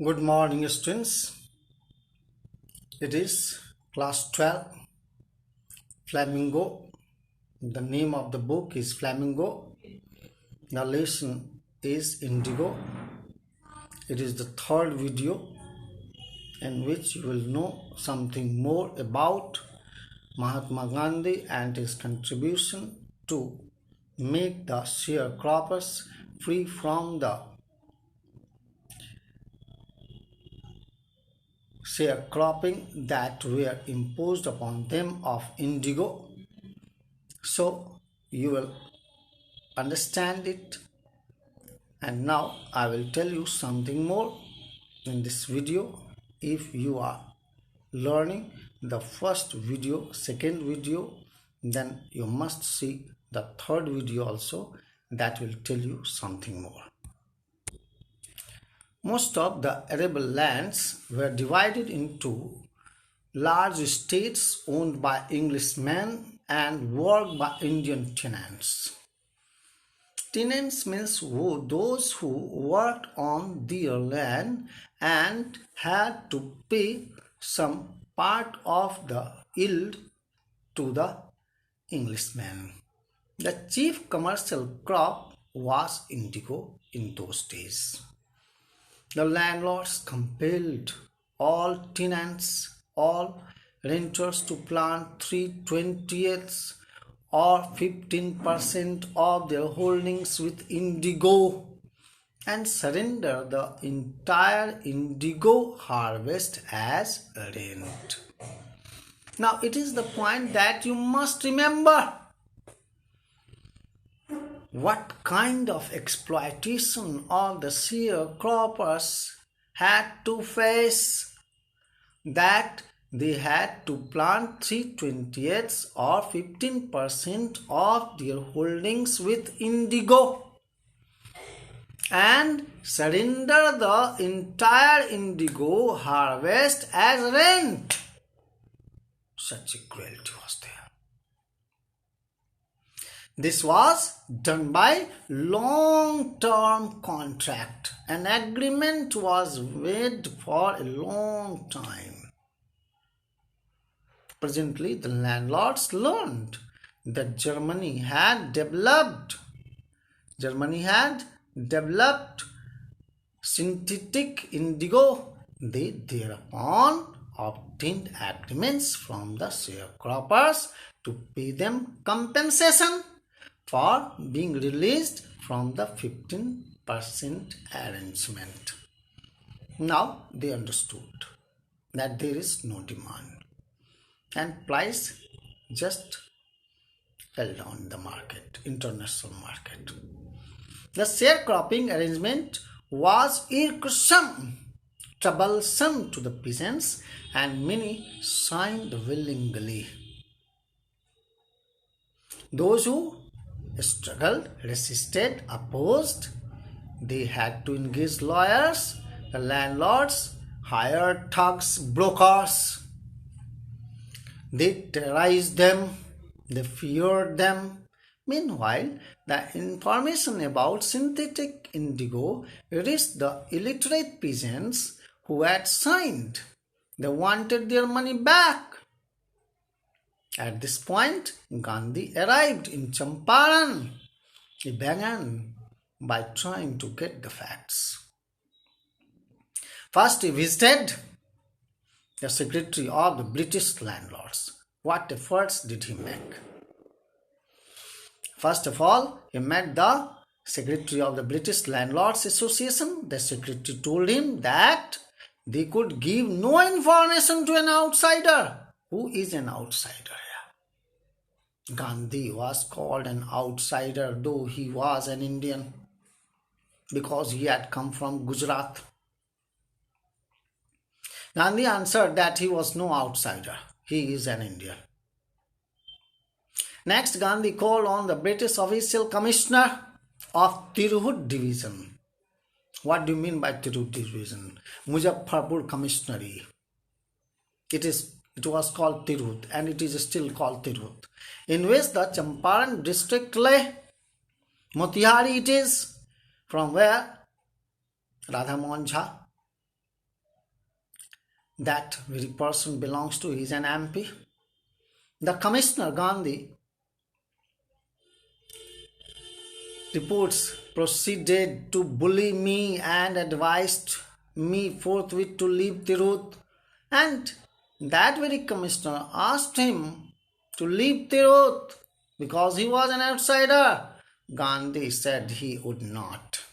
Good morning, students. It is class 12, Flamingo. The name of the book is Flamingo. The lesson is Indigo. It is the third video in which you will know something more about Mahatma Gandhi and his contribution to make the sharecroppers free from the sharecropping that were imposed upon them of indigo. So you will understand it, and now I will tell you something more in this video. If you are learning the first video, second video, then you must see the third video also, that will tell you something more. Most of the arable lands were divided into large estates owned by Englishmen and worked by Indian tenants. Tenants means those who worked on their land and had to pay some part of the yield to the Englishmen. The chief commercial crop was indigo in those days. The landlords compelled all tenants, all renters to plant 3/20ths or 15% of their holdings with indigo and surrender the entire indigo harvest as rent. Now it is the point that you must remember. What kind of exploitation all the sharecroppers had to face, that they had to plant 3/20ths or 15% of their holdings with indigo and surrender the entire indigo harvest as rent. Such a cruelty was there. This was done by long-term contract. An agreement was made for a long time. Presently, the landlords learned that Germany had developed synthetic indigo. They thereupon obtained agreements from the sharecroppers to pay them compensation for being released from the 15% arrangement. Now they understood that there is no demand and price just fell down in the market, international market. The sharecropping arrangement was irksome, troublesome to the peasants, and many signed willingly. Those who struggled, resisted, opposed, they had to engage lawyers. The landlords hired thugs, brokers. They terrorized them, they feared them. Meanwhile, the information about synthetic indigo reached the illiterate peasants who had signed. They wanted their money back. At this point, Gandhi arrived in Champaran. He began by trying to get the facts. First, he visited the secretary of the British landlords. What efforts did he make? First of all, he met the secretary of the British Landlords Association. The secretary told him that they could give no information to an outsider. Who is an outsider? Gandhi was called an outsider, though he was an Indian, because he had come from Gujarat. Gandhi answered that he was no outsider. He is an Indian. Next, Gandhi called on the British official commissioner of Tirhut division. What do you mean by Tirhut division? Muzaffarpur commissionary. It was called Tirhut, and it is still called Tirhut, in which the Champaran district lay. Motihari it is, from where Radha Mohan Jha that very person belongs to is an MP. The Commissioner Gandhi reports proceeded to bully me and advised me forthwith to leave Tirut. And that very commissioner asked him to leave Tirut because he was an outsider. Gandhi said he would not.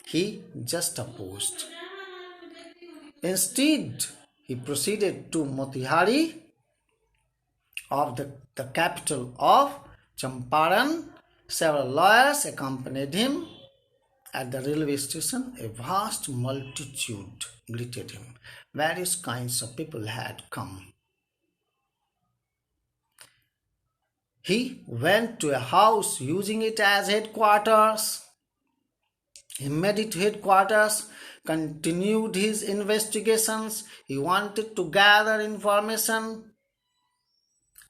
He just opposed. Instead, he proceeded to Motihari, of the capital of Champaran. Several lawyers accompanied him. At the railway station, a vast multitude greeted him. Various kinds of people had come. He went to a house using it as headquarters. He made it headquarters, continued his investigations. He wanted to gather information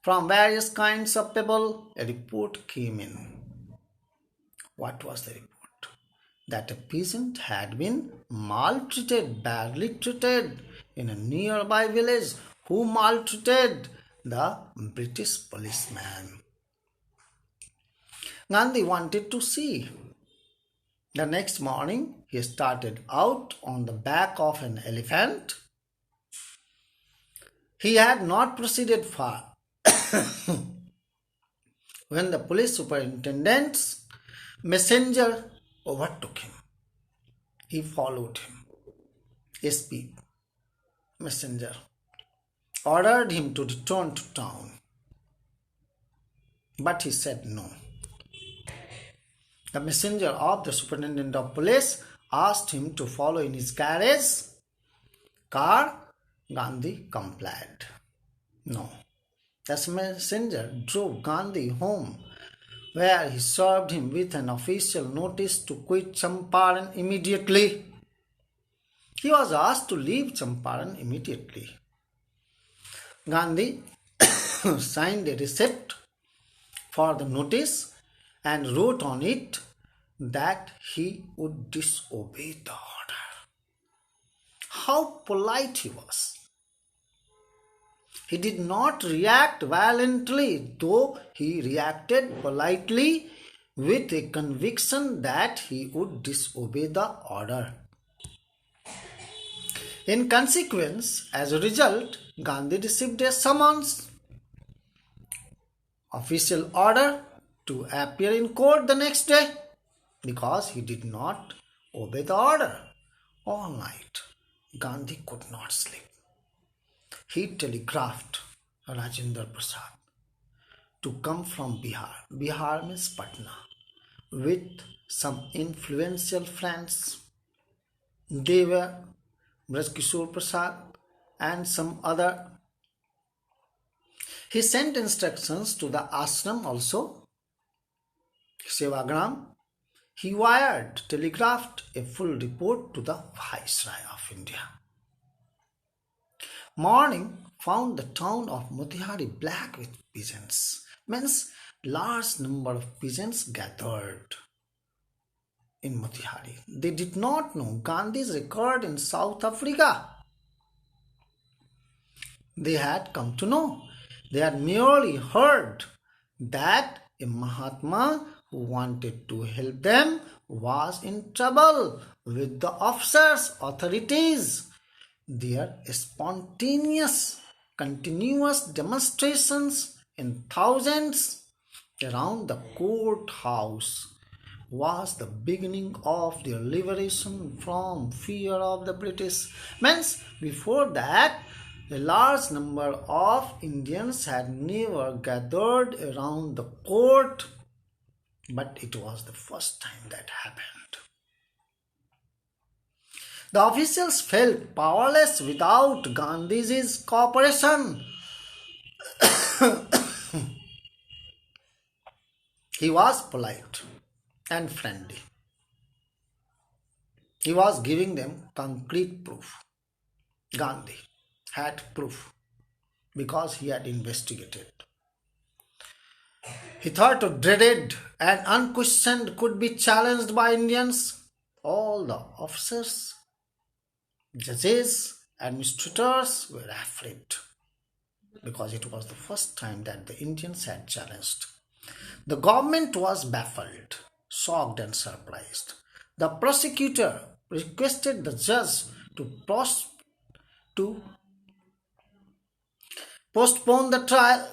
from various kinds of people. A report came in. What was the report? That a peasant had been maltreated, badly treated in a nearby village. Who maltreated? The British policeman. Gandhi wanted to see. The next morning, he started out on the back of an elephant. He had not proceeded far when the police superintendent's messenger overtook him. He followed him. SP messenger ordered him to return to town, but he said no. The messenger of the superintendent of police asked him to follow in his carriage car. Gandhi complied. No. The messenger drove Gandhi home, where he served him with an official notice to quit Champaran immediately. He was asked to leave Champaran immediately. Gandhi signed a receipt for the notice and wrote on it that he would disobey the order. How polite he was! He did not react violently, though he reacted politely with a conviction that he would disobey the order. In consequence, as a result, Gandhi received a summons, official order to appear in court the next day because he did not obey the order. All night, Gandhi could not sleep. He telegraphed Rajendra Prasad to come from Bihar. Bihar means Patna, with some influential friends. They were Brajkishore Prasad and some other. He sent instructions to the ashram also, Sevagram. He telegraphed a full report to the Viceroy of India. Morning found the town of Motihari black with peasants. Means large number of peasants gathered in Motihari. They did not know Gandhi's record in South Africa. They had come to know. They had merely heard that a Mahatma who wanted to help them was in trouble with the officers, authorities. Their spontaneous, continuous demonstrations in thousands around the courthouse was the beginning of their liberation from fear of the British. Means before that, a large number of Indians had never gathered around the court, but it was the first time that happened. The officials felt powerless without Gandhi's cooperation. He was polite and friendly. He was giving them concrete proof. Gandhi had proof because he had investigated. He thought dreaded and unquestioned could be challenged by Indians. All the officers, judges Administrators were afraid because it was the first time that the Indians had challenged. The government was baffled, shocked, and surprised. The prosecutor requested the judge to postpone the trial.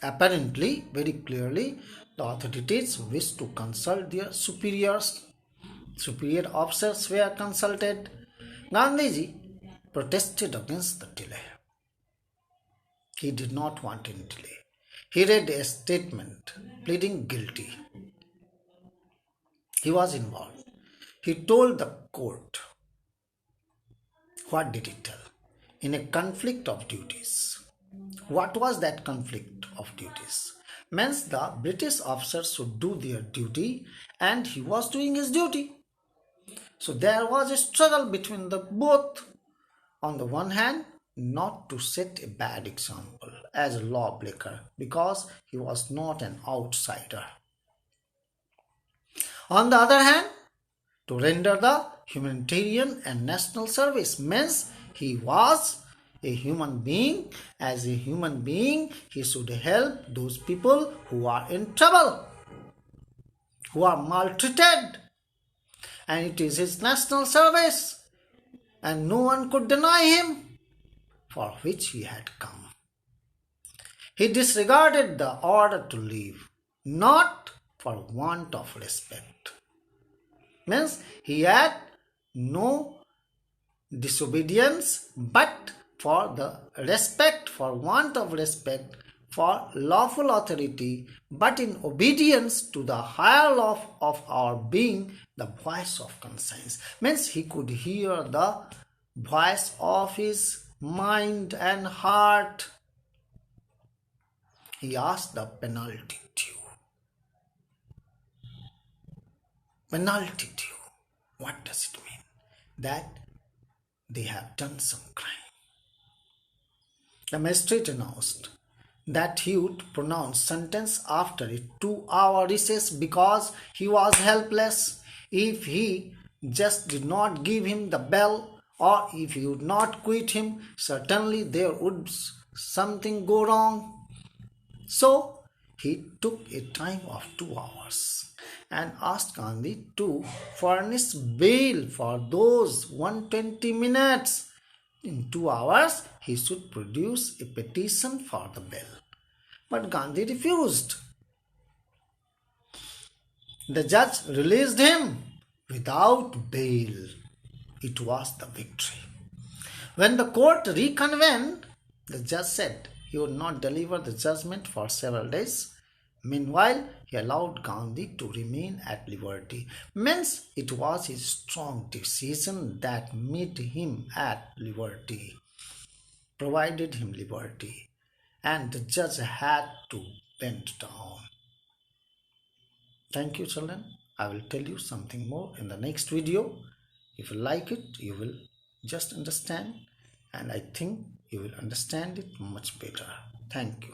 Apparently, very clearly, the authorities wished to consult their superiors. Superior officers were consulted. Gandhiji protested against the delay. He did not want any delay. He read a statement pleading guilty. He was involved. He told the court. What did he tell? In a conflict of duties. What was that conflict of duties? Means the British officers should do their duty and he was doing his duty. So there was a struggle between the both. On the one hand, not to set a bad example as a lawbreaker because he was not an outsider. On the other hand, to render the humanitarian and national service means he was a human being. As a human being, he should help those people who are in trouble, who are maltreated. And it is his national service, and no one could deny him, for which he had come. He disregarded the order to leave, not for want of respect. Means he had no disobedience, but for the respect, for want of respect, for lawful authority, but in obedience to the higher law of our being, the voice of conscience. Means he could hear the voice of his mind and heart. He asked the penalty due. Penalty due. What does it mean? That they have done some crime. The magistrate announced that he would pronounce sentence after a 2-hour recess because he was helpless. If he just did not give him the bell, or if he would not quit him, certainly there would something go wrong. So he took a time of 2 hours and asked Gandhi to furnish bail for those 120 minutes. In 2 hours, he should produce a petition for the bail. But Gandhi refused. The judge released him without bail. It was the victory. When the court reconvened, the judge said he would not deliver the judgment for several days. Meanwhile, he allowed Gandhi to remain at liberty. Means it was his strong decision that made him at liberty, provided him liberty, and the judge had to bend down. Thank you, children. I will tell you something more in the next video. If you like it, you will just understand, and I think you will understand it much better. Thank you.